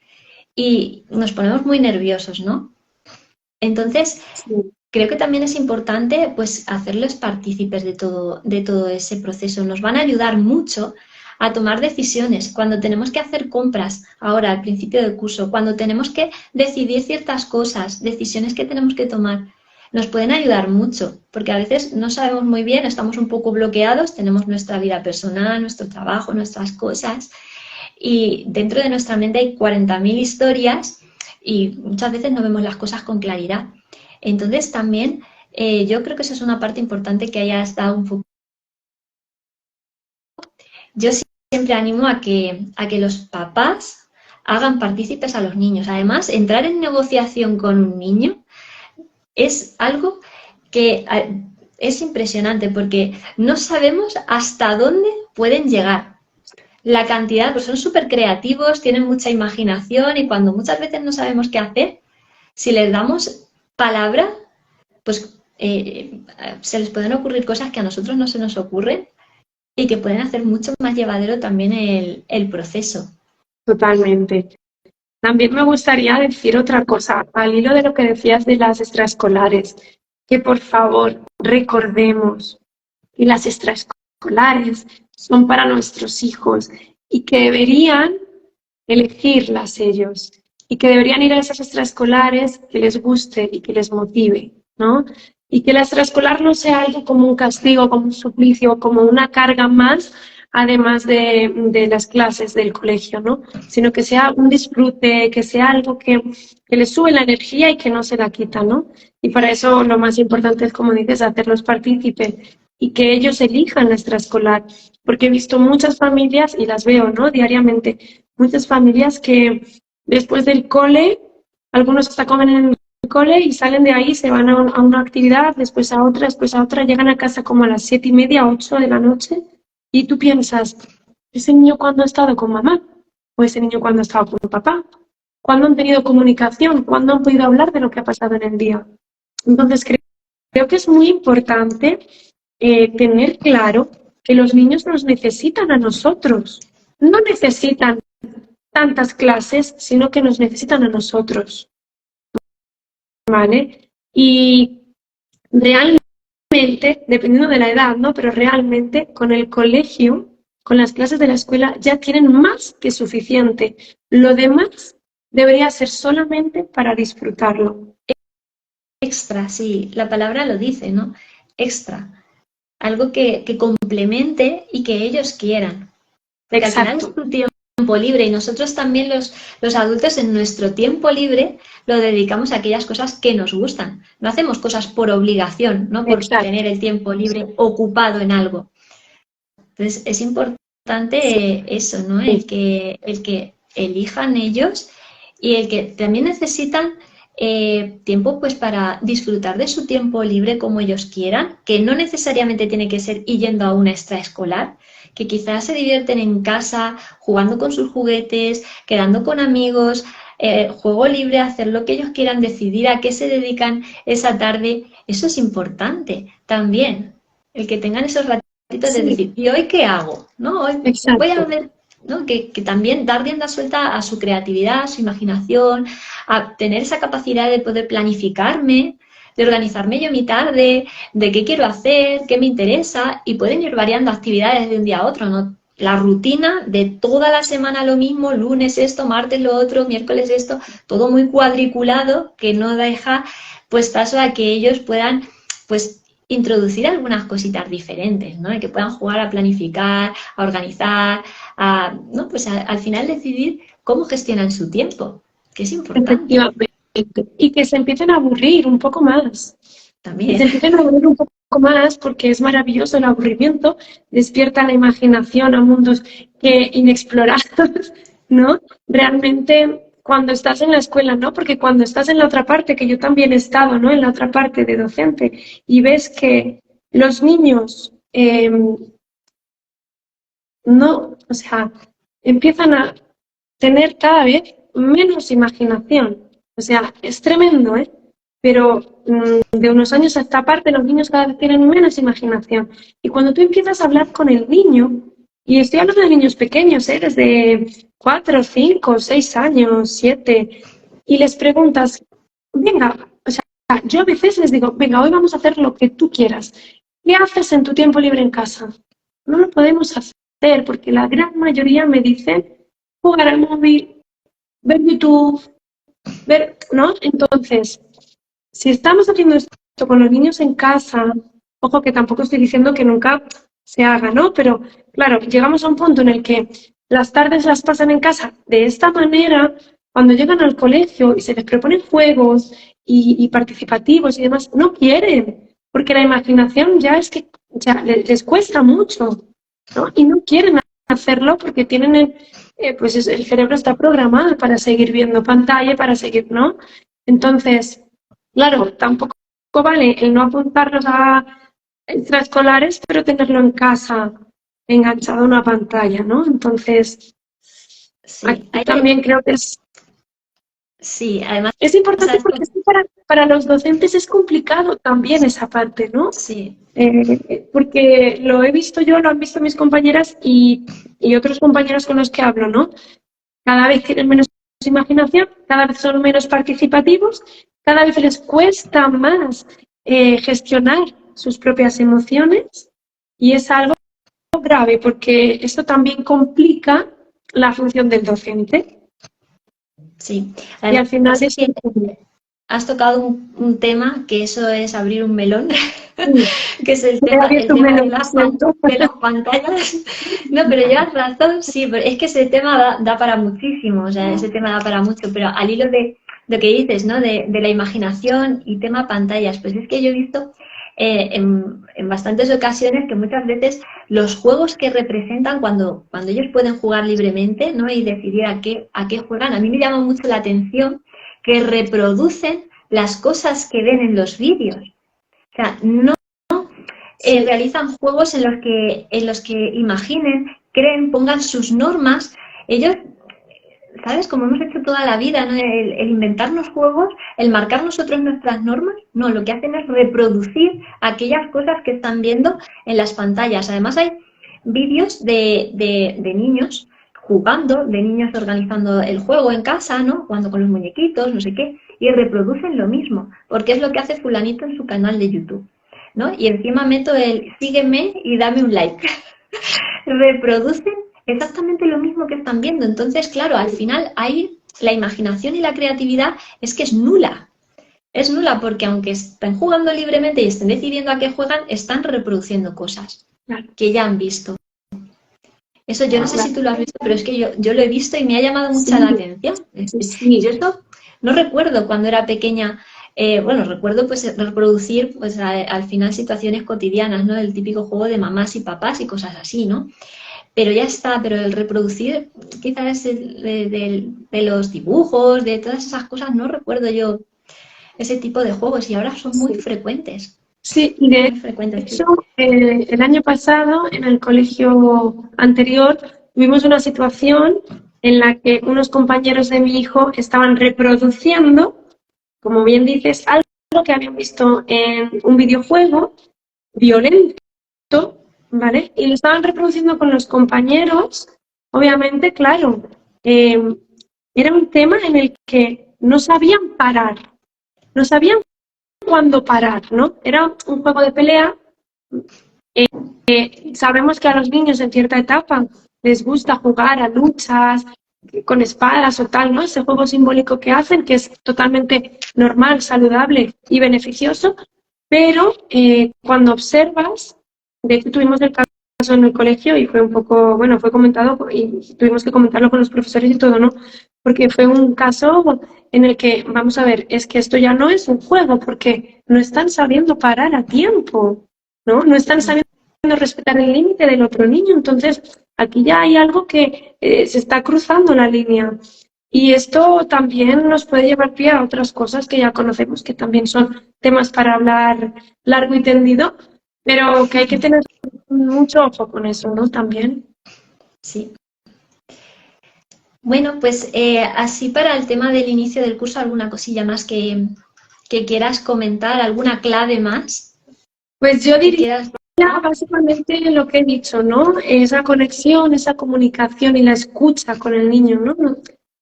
y nos ponemos muy nerviosos, ¿no? Entonces, Sí. creo que también es importante pues hacerles partícipes de todo ese proceso. Nos van a ayudar mucho a tomar decisiones cuando tenemos que hacer compras ahora al principio del curso, cuando tenemos que decidir ciertas cosas, decisiones que tenemos que tomar. Nos pueden ayudar mucho, porque a veces no sabemos muy bien, estamos un poco bloqueados, tenemos nuestra vida personal, nuestro trabajo, nuestras cosas, y dentro de nuestra mente hay 40.000 historias y muchas veces no vemos las cosas con claridad. Entonces también yo creo que eso es una parte importante que hayas dado un poco. Yo siempre animo a que los papás hagan partícipes a los niños. Además, entrar en negociación con un niño es algo que es impresionante porque no sabemos hasta dónde pueden llegar. la cantidad, pues son súper creativos, tienen mucha imaginación y cuando muchas veces no sabemos qué hacer, si les damos palabra, pues se les pueden ocurrir cosas que a nosotros no se nos ocurren y que pueden hacer mucho más llevadero también el proceso. Totalmente. También me gustaría decir otra cosa, al hilo de lo que decías de las extraescolares, que por favor recordemos que las extraescolares son para nuestros hijos y que deberían elegirlas ellos y que deberían ir a esas extraescolares que les guste y que les motive, ¿no? Y que la extraescolar no sea algo como un castigo, como un suplicio, como una carga más, además de las clases del colegio, ¿no? Sino que sea un disfrute, que sea algo que les sube la energía y que no se la quita, ¿no? Y para eso lo más importante es, como dices, hacerlos partícipes y que ellos elijan la extraescolar, porque he visto muchas familias, y las veo, ¿no?, diariamente, muchas familias que después del cole, algunos hasta comen en el cole y salen de ahí, se van a una actividad, después a otra, llegan a casa como a las 7:30, 8 de la noche, y tú piensas, ¿ese niño cuándo ha estado con mamá? ¿O ese niño cuándo ha estado con papá? ¿Cuándo han tenido comunicación? ¿Cuándo han podido hablar de lo que ha pasado en el día? Entonces creo que es muy importante tener claro que los niños nos necesitan a nosotros. No necesitan tantas clases, sino que nos necesitan a nosotros, ¿vale? Y realmente, dependiendo de la edad, ¿no? Pero realmente con el colegio, con las clases de la escuela, ya tienen más que suficiente. Lo demás debería ser solamente para disfrutarlo. Extra, sí, la palabra lo dice, ¿no? Extra. Algo que complemente y que ellos quieran. Porque al final es tu tiempo libre y nosotros también los adultos en nuestro tiempo libre lo dedicamos a aquellas cosas que nos gustan. No hacemos cosas por obligación, no por tener el tiempo libre ocupado en algo. Entonces es importante eso, ¿no? El que elijan ellos y el que también necesitan tiempo pues para disfrutar de su tiempo libre como ellos quieran, que no necesariamente tiene que ser yendo a una extraescolar, que quizás se divierten en casa, jugando con sus juguetes, quedando con amigos, juego libre, hacer lo que ellos quieran, decidir a qué se dedican esa tarde. Eso es importante también, el que tengan esos ratitos de decir, ¿y hoy qué hago? ¿No? Hoy voy a ver, ¿no? Que también dar rienda suelta a su creatividad, a su imaginación, a tener esa capacidad de poder planificarme, de organizarme yo mi tarde, de qué quiero hacer, qué me interesa, y pueden ir variando actividades de un día a otro, ¿no? La rutina de toda la semana lo mismo, lunes esto, martes lo otro, miércoles esto, todo muy cuadriculado, que no deja pues paso a que ellos puedan pues introducir algunas cositas diferentes, ¿no? Y que puedan jugar a planificar, a organizar, ¿no? Pues al final decidir cómo gestionan su tiempo, que es importante. Efectivamente. Y que se empiecen a aburrir un poco más. También. Que se empiecen a aburrir un poco más porque es maravilloso el aburrimiento, despierta la imaginación a mundos inexplorados, ¿no? Realmente cuando estás en la escuela, ¿no? Porque cuando estás en la otra parte, que yo también he estado, ¿no?, en la otra parte de docente, y ves que los niños empiezan a tener cada vez menos imaginación. O sea, es tremendo, ¿eh? Pero de unos años a esta parte los niños cada vez tienen menos imaginación. Y cuando tú empiezas a hablar con el niño, y estoy hablando de niños pequeños, desde 4, 5, 6 años, 7, y les preguntas, venga, o sea, yo a veces les digo, venga, hoy vamos a hacer lo que tú quieras. ¿Qué haces en tu tiempo libre en casa? No lo podemos hacer porque la gran mayoría me dicen jugar al móvil, ver YouTube, ¿no? Entonces, si estamos haciendo esto con los niños en casa, ojo que tampoco estoy diciendo que nunca se haga, ¿no? Pero claro, llegamos a un punto en el que las tardes las pasan en casa de esta manera, cuando llegan al colegio y se les proponen juegos y participativos y demás, no quieren, porque la imaginación ya es que ya les cuesta mucho, ¿no? Y no quieren hacerlo porque tienen pues el cerebro está programado para seguir viendo pantalla, para seguir, ¿no? Entonces, claro, tampoco vale el no apuntarlos a extraescolares, pero tenerlo en casa enganchado a una pantalla, ¿no? Entonces, Sí, aquí también creo que sí, además, es importante ¿sabes? porque es que para los docentes es complicado también esa parte, ¿no? Sí, Porque lo he visto yo, lo han visto mis compañeras y otros compañeros con los que hablo, ¿no? Cada vez tienen menos imaginación, cada vez son menos participativos, cada vez les cuesta más gestionar sus propias emociones y es algo grave porque esto también complica la función del docente sí. y al Además, final es es que has tocado un tema que eso es abrir un melón, que es he el abierto un tema melón, lo siento. de las pantallas. No, pero llevas razón, sí, pero es que ese tema da para muchísimo, o sea, ese tema da para mucho, pero al hilo de lo que dices, ¿no? De la imaginación y tema pantallas, pues es que yo he visto en bastantes ocasiones que muchas veces los juegos que representan cuando ellos pueden jugar libremente, ¿no? Y decidir a qué juegan, a mí me llama mucho la atención que reproducen las cosas que ven en los vídeos. O sea, no realizan juegos en los que imaginen, creen, pongan sus normas. Ellos, ¿sabes? Como hemos hecho toda la vida, ¿no? El inventarnos juegos, el marcar nosotros nuestras normas, no, lo que hacen es reproducir aquellas cosas que están viendo en las pantallas. Además hay vídeos de niños jugando, de niños organizando el juego en casa, ¿no? Jugando con los muñequitos, no sé qué, y reproducen lo mismo, porque es lo que hace fulanito en su canal de YouTube, ¿no? Y encima meto el sígueme y dame un like. Reproducen exactamente lo mismo que están viendo. Entonces, claro, al final ahí la imaginación y la creatividad es que es nula. Es nula porque aunque estén jugando libremente y estén decidiendo a qué juegan, están reproduciendo cosas que ya han visto. Eso yo no sé si tú lo has visto, pero es que yo lo he visto y me ha llamado mucha la atención. Yo esto no recuerdo cuando era pequeña. Bueno, recuerdo pues reproducir pues al final situaciones cotidianas, ¿no? El típico juego de mamás y papás y cosas así, ¿no? Pero ya está, pero el reproducir quizás de los dibujos, de todas esas cosas, no recuerdo yo ese tipo de juegos y ahora son muy frecuentes. Sí, y de Muy frecuentes. hecho, el año pasado, en el colegio anterior, tuvimos una situación en la que unos compañeros de mi hijo estaban reproduciendo, como bien dices, algo que habían visto en un videojuego violento, ¿vale? Y lo estaban reproduciendo con los compañeros. Obviamente, claro, era un tema en el que no sabían parar, no sabían cuándo parar, ¿no? Era un juego de pelea. Sabemos que a los niños en cierta etapa les gusta jugar a luchas con espadas o tal, ¿no? Ese juego simbólico que hacen, que es totalmente normal, saludable y beneficioso, pero cuando observas, de hecho tuvimos el caso en el colegio y fue un poco, bueno, fue comentado y tuvimos que comentarlo con los profesores y todo, ¿no? Porque fue un caso en el que, vamos a ver, es que esto ya no es un juego, porque no están sabiendo parar a tiempo, ¿no? No están sabiendo respetar el límite del otro niño. Entonces, aquí ya hay algo que se está cruzando la línea. Y esto también nos puede llevar pie a otras cosas que ya conocemos, que también son temas para hablar largo y tendido, pero que hay que tener mucho ojo con eso, ¿no? También. Sí. Bueno, pues así para el tema del inicio del curso, ¿alguna cosilla más que quieras comentar? ¿Alguna clave más? Pues yo Que diría quieras... básicamente lo que he dicho, ¿no? Esa conexión, esa comunicación y la escucha con el niño, ¿no?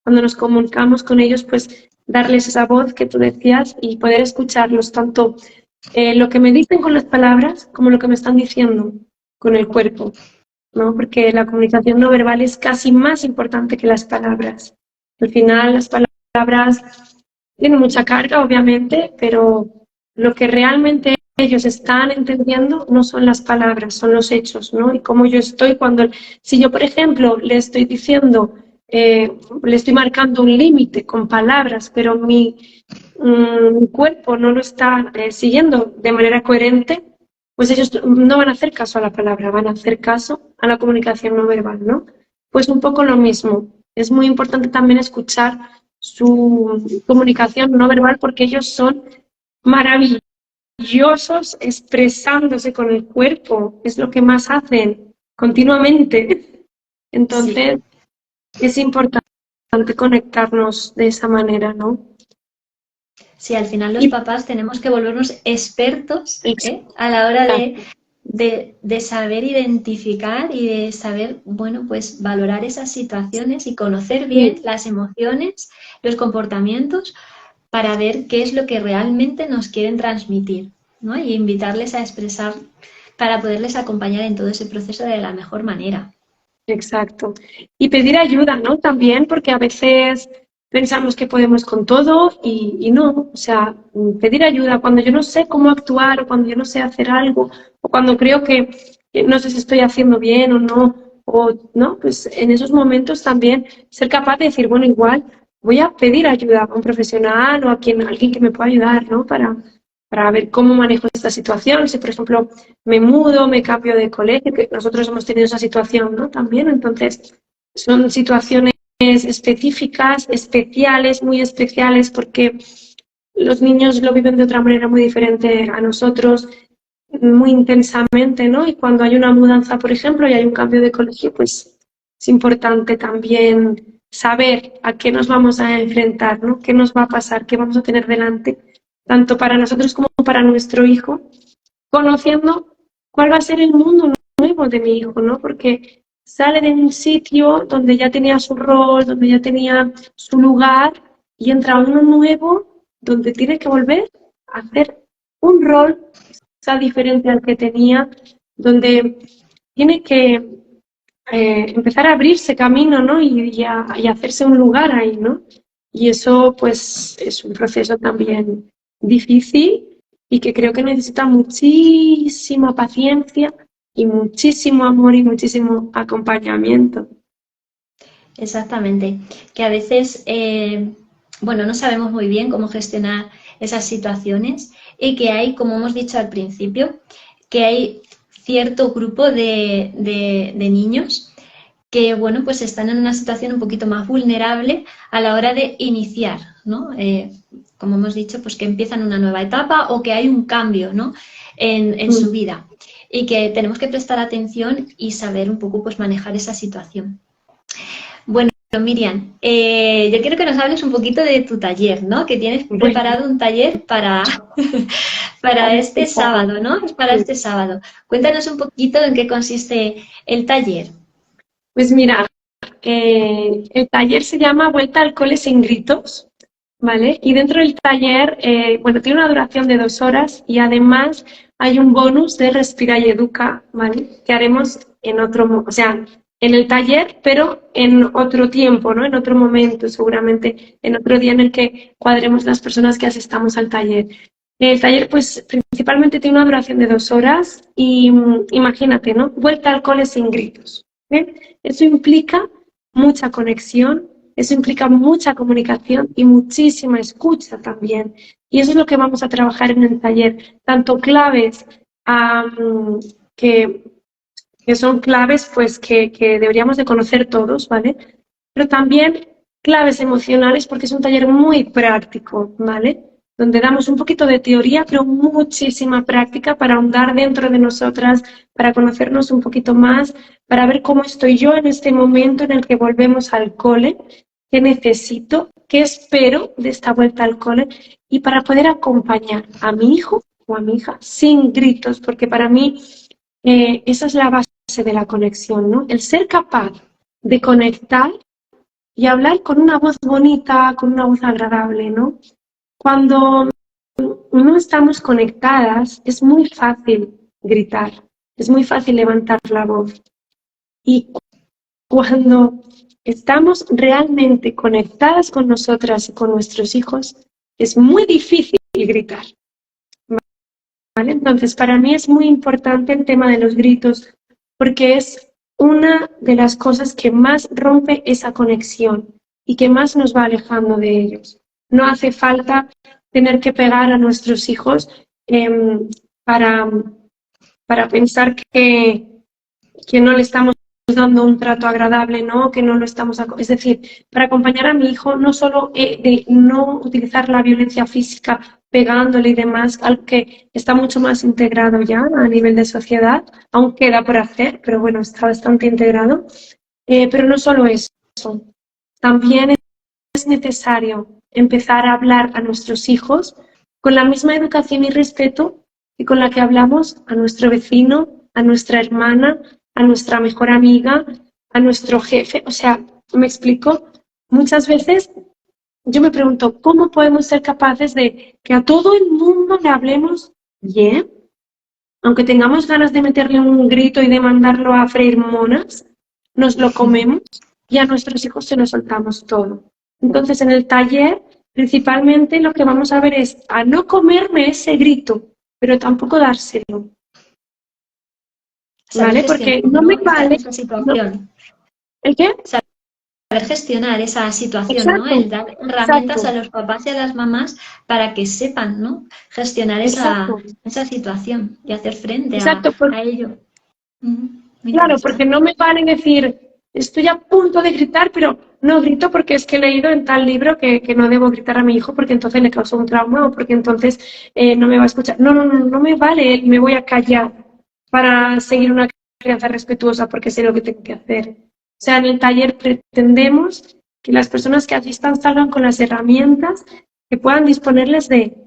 Cuando nos comunicamos con ellos, pues darles esa voz que tú decías y poder escucharlos, tanto lo que me dicen con las palabras como lo que me están diciendo con el cuerpo, ¿no? Porque la comunicación no verbal es casi más importante que las palabras. Al final, las palabras tienen mucha carga, obviamente, pero lo que realmente ellos están entendiendo no son las palabras, son los hechos, ¿no? Y cómo yo estoy cuando, si yo, por ejemplo, le estoy diciendo, le estoy marcando un límite con palabras, pero mi cuerpo no lo está siguiendo de manera coherente, pues ellos no van a hacer caso a la palabra, van a hacer caso a la comunicación no verbal, ¿no? Pues un poco lo mismo. Es muy importante también escuchar su comunicación no verbal porque ellos son maravillosos expresándose con el cuerpo, es lo que más hacen. continuamente. Entonces, es importante conectarnos de esa manera, ¿no? Sí, al final los papás tenemos que volvernos expertos a la hora de saber identificar y de saber, bueno, pues valorar esas situaciones y conocer bien las emociones, los comportamientos, para ver qué es lo que realmente nos quieren transmitir, ¿no? Y invitarles a expresar para poderles acompañar en todo ese proceso de la mejor manera. Exacto. Y pedir ayuda, ¿no? También, porque a veces pensamos que podemos con todo y no. O sea, pedir ayuda cuando yo no sé cómo actuar o cuando yo no sé hacer algo o cuando creo que no sé si estoy haciendo bien o no. O, ¿no? Pues en esos momentos también ser capaz de decir, bueno, igual voy a pedir ayuda a un profesional o a alguien que me pueda ayudar, ¿no? Para ver cómo manejo esta situación. Si, por ejemplo, me mudo, me cambio de colegio, que nosotros hemos tenido esa situación, ¿no? También, entonces, son situaciones específicas, especiales, muy especiales, porque los niños lo viven de otra manera muy diferente a nosotros, muy intensamente, ¿no? Y cuando hay una mudanza, por ejemplo, y hay un cambio de colegio, pues es importante también saber a qué nos vamos a enfrentar, ¿no? ¿Qué nos va a pasar? ¿Qué vamos a tener delante? Tanto para nosotros como para nuestro hijo, conociendo cuál va a ser el mundo nuevo de mi hijo, ¿no? Porque sale de un sitio donde ya tenía su rol, donde ya tenía su lugar y entra a uno nuevo donde tiene que volver a hacer un rol quizá diferente al que tenía, donde tiene que empezar a abrirse camino, ¿no? Y hacerse un lugar ahí, ¿no? Y eso, pues, es un proceso también difícil y que creo que necesita muchísima paciencia y muchísimo amor y muchísimo acompañamiento. Exactamente, que a veces, bueno, no sabemos muy bien cómo gestionar esas situaciones y que hay, como hemos dicho al principio, que hay cierto grupo de niños que, bueno, pues están en una situación un poquito más vulnerable a la hora de iniciar, ¿no? Como hemos dicho, pues que empiezan una nueva etapa o que hay un cambio, ¿no? En su vida y que tenemos que prestar atención y saber un poco, pues, manejar esa situación. Bueno, Miriam, yo quiero que nos hables un poquito de tu taller, ¿no? Que tienes preparado un taller para este sábado, ¿no? Es para este sábado. Cuéntanos un poquito en qué consiste el taller. Pues mira, el taller se llama Vuelta al Cole sin gritos, ¿vale? Y dentro del taller, bueno, tiene una duración de 2 horas y además hay un bonus de Respira y Educa, ¿vale? Que haremos en otro, o sea, en el taller, pero en otro tiempo, ¿no? En otro momento, seguramente en otro día en el que cuadremos las personas que asistamos al taller. El taller, pues, principalmente tiene una duración de 2 horas y imagínate, ¿no? Vuelta al cole sin gritos. ¿Bien? Eso implica mucha conexión, eso implica mucha comunicación y muchísima escucha también. Y eso es lo que vamos a trabajar en el taller, tanto claves que son claves pues que deberíamos de conocer todos, ¿vale? Pero también claves emocionales porque es un taller muy práctico, ¿vale? Donde damos un poquito de teoría, pero muchísima práctica para ahondar dentro de nosotras, para conocernos un poquito más, para ver cómo estoy yo en este momento en el que volvemos al cole, qué necesito, qué espero de esta vuelta al cole y para poder acompañar a mi hijo o a mi hija sin gritos, porque para mí esa es la base de la conexión, ¿no? El ser capaz de conectar y hablar con una voz bonita, con una voz agradable, ¿no? Cuando no estamos conectadas, es muy fácil gritar, es muy fácil levantar la voz. Y cuando estamos realmente conectadas con nosotras y con nuestros hijos, es muy difícil gritar, ¿vale? Entonces, para mí es muy importante el tema de los gritos, porque es una de las cosas que más rompe esa conexión y que más nos va alejando de ellos. No hace falta tener que pegar a nuestros hijos para pensar que no le estamos dando un trato agradable, ¿no? Que no lo estamos... Es decir, para acompañar a mi hijo, no solo de no utilizar la violencia física pegándole y demás, algo que está mucho más integrado ya a nivel de sociedad, aún queda por hacer, pero bueno, está bastante integrado. Pero no solo eso, también es necesario empezar a hablar a nuestros hijos con la misma educación y respeto que con la que hablamos a nuestro vecino, a nuestra hermana, a nuestra mejor amiga, a nuestro jefe. O sea, ¿me explico? Muchas veces yo me pregunto, ¿cómo podemos ser capaces de que a todo el mundo le hablemos bien? Aunque tengamos ganas de meterle un grito y de mandarlo a freír monas, nos lo comemos y a nuestros hijos se lo soltamos todo. Entonces, en el taller, principalmente lo que vamos a ver es a no comerme ese grito, pero tampoco dárselo, Saber ¿vale? Porque gestionar, no me ¿no? vale. Esa No. situación. ¿El qué? Saber gestionar esa situación, ¿no? Exacto, El dar herramientas a exacto, los papás y a las mamás para que sepan, ¿no? Gestionar exacto, esa situación y hacer frente exacto. a ello. Ujú. Muy Claro, porque interesante. no me valen decir, estoy a punto de gritar, pero no grito porque es que he leído en tal libro que no debo gritar a mi hijo porque entonces le causó un trauma o porque entonces no me va a escuchar. No, no, no, no me vale, me voy a callar para seguir una crianza respetuosa porque sé lo que tengo que hacer. O sea, en el taller pretendemos que las personas que asistan salgan con las herramientas que puedan disponerles de,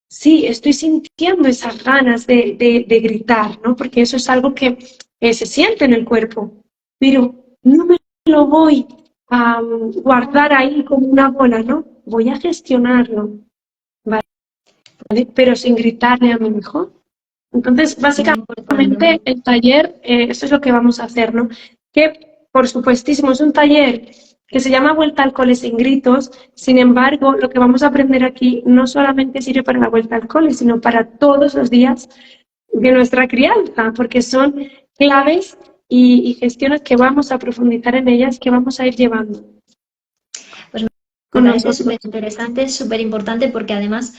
sí, estoy sintiendo esas ganas de gritar, ¿no? Porque eso es algo que se siente en el cuerpo, pero no me lo voy a guardar ahí como una bola, ¿no? Voy a gestionarlo, ¿vale? Pero sin gritarle a mi hijo. Entonces, Muy importante. básicamente, el taller, eso es lo que vamos a hacer, ¿no? Que, por supuestísimo, es un taller que se llama Vuelta al Cole sin gritos. Sin embargo, lo que vamos a aprender aquí no solamente sirve para la vuelta al cole, sino para todos los días de nuestra crianza, porque son claves y gestiones que vamos a profundizar en ellas, que vamos a ir llevando Pues me con parece nosotros. súper interesante, súper importante porque además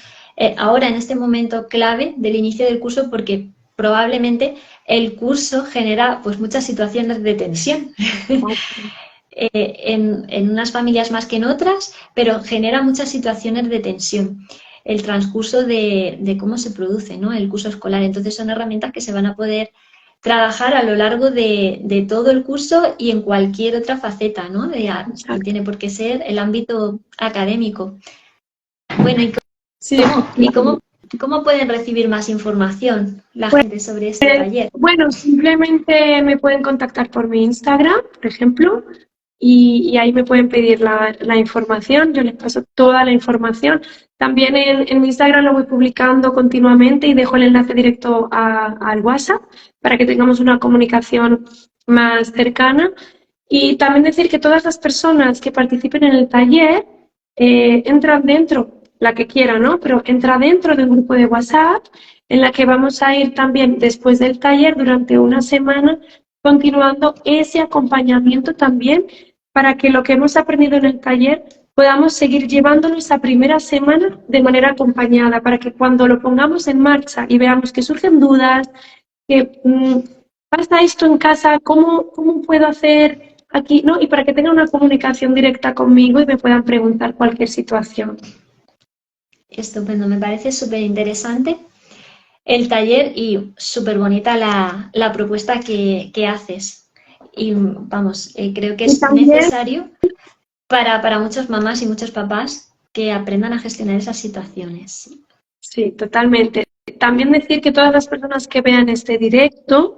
ahora en este momento clave del inicio del curso porque probablemente el curso genera pues muchas situaciones de tensión en unas familias más que en otras, pero genera muchas situaciones de tensión el transcurso de cómo se produce, ¿no? El curso escolar. Entonces son herramientas que se van a poder trabajar a lo largo de todo el curso y en cualquier otra faceta, ¿no? No Exacto. tiene por qué ser el ámbito académico. Bueno, Sí, y efectivamente. cómo pueden recibir más información la Pues, gente sobre este taller? bueno, simplemente me pueden contactar por mi Instagram, por ejemplo, y ahí me pueden pedir la información. Yo les paso toda la información. También en mi Instagram lo voy publicando continuamente y dejo el enlace directo al WhatsApp para que tengamos una comunicación más cercana. Y también decir que todas las personas que participen en el taller entran dentro, la que quiera, ¿no? Pero entra dentro de un grupo de WhatsApp en la que vamos a ir también después del taller durante una semana continuando ese acompañamiento también para que lo que hemos aprendido en el taller podamos seguir llevándolo esa primera semana de manera acompañada, para que cuando lo pongamos en marcha y veamos que surgen dudas, que pasa esto en casa, ¿cómo puedo hacer aquí? ¿No? Y para que tengan una comunicación directa conmigo y me puedan preguntar cualquier situación. Estupendo, me parece súper interesante el taller y súper bonita la propuesta que haces. Y vamos, creo que Y es también, necesario para muchas mamás y muchos papás que aprendan a gestionar esas situaciones. sí, totalmente. También decir que todas las personas que vean este directo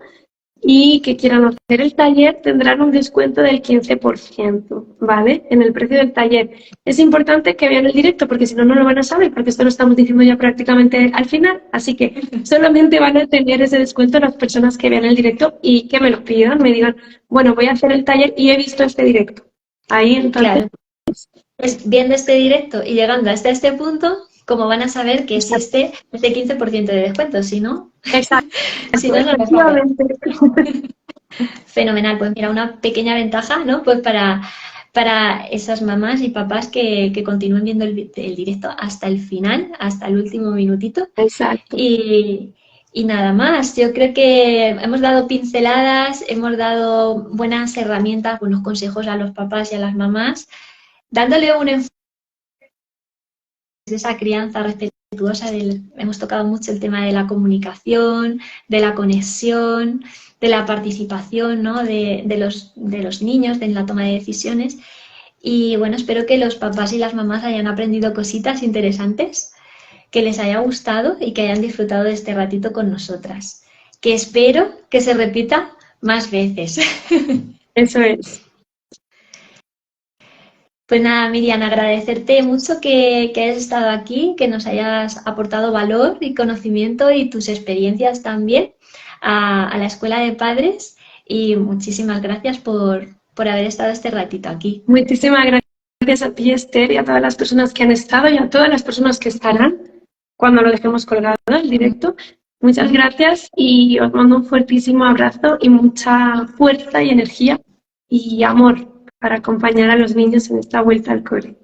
y que quieran hacer el taller tendrán un descuento del 15%, ¿vale? En el precio del taller. Es importante que vean el directo porque si no, no lo van a saber, porque esto lo estamos diciendo ya prácticamente al final, así que solamente van a tener ese descuento las personas que vean el directo y que me lo pidan, me digan, bueno, voy a hacer el taller y he visto este directo. Ahí entonces, Claro, pues viendo este directo y llegando hasta este punto, como van a saber que existe este 15% de descuento, si no, exacto, si no, no lo saben. efectivamente. Fenomenal, pues mira, una pequeña ventaja, ¿no? Pues para esas mamás y papás que continúen viendo el directo hasta el final, hasta el último minutito. Exacto. Y, y nada más, yo creo que hemos dado pinceladas, hemos dado buenas herramientas, buenos consejos a los papás y a las mamás, dándole un enfoque de esa crianza respetuosa respetuosa, hemos tocado mucho el tema de la comunicación, de la conexión, de la participación, ¿no? de los niños en la toma de decisiones. Y bueno, espero que los papás y las mamás hayan aprendido cositas interesantes, que les haya gustado y que hayan disfrutado de este ratito con nosotras. Que espero que se repita más veces. Eso es. Pues nada, Miriam, agradecerte mucho que hayas estado aquí, que nos hayas aportado valor y conocimiento y tus experiencias también a la Escuela de Padres, y muchísimas gracias por haber estado este ratito aquí. Muchísimas gracias a ti, Esther, y a todas las personas que han estado y a todas las personas que estarán cuando lo dejemos colgado el directo. Muchas gracias y os mando un fuertísimo abrazo y mucha fuerza y energía y amor para acompañar a los niños en esta vuelta al cole.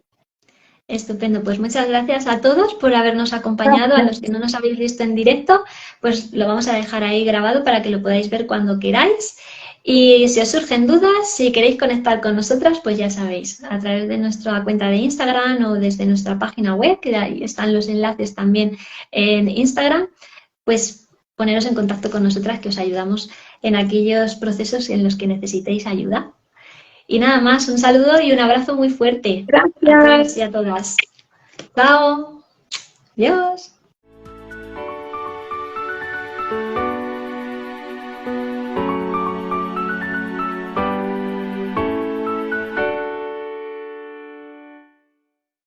Estupendo, pues muchas gracias a todos por habernos acompañado. Gracias. A los que no nos habéis visto en directo, pues lo vamos a dejar ahí grabado para que lo podáis ver cuando queráis. Y si os surgen dudas, si queréis conectar con nosotras, pues ya sabéis, a través de nuestra cuenta de Instagram o desde nuestra página web, que ahí están los enlaces también en Instagram, pues poneros en contacto con nosotras, que os ayudamos en aquellos procesos en los que necesitéis ayuda. Y nada más, un saludo y un abrazo muy fuerte. Gracias. A todos y a todas. Chao. Adiós.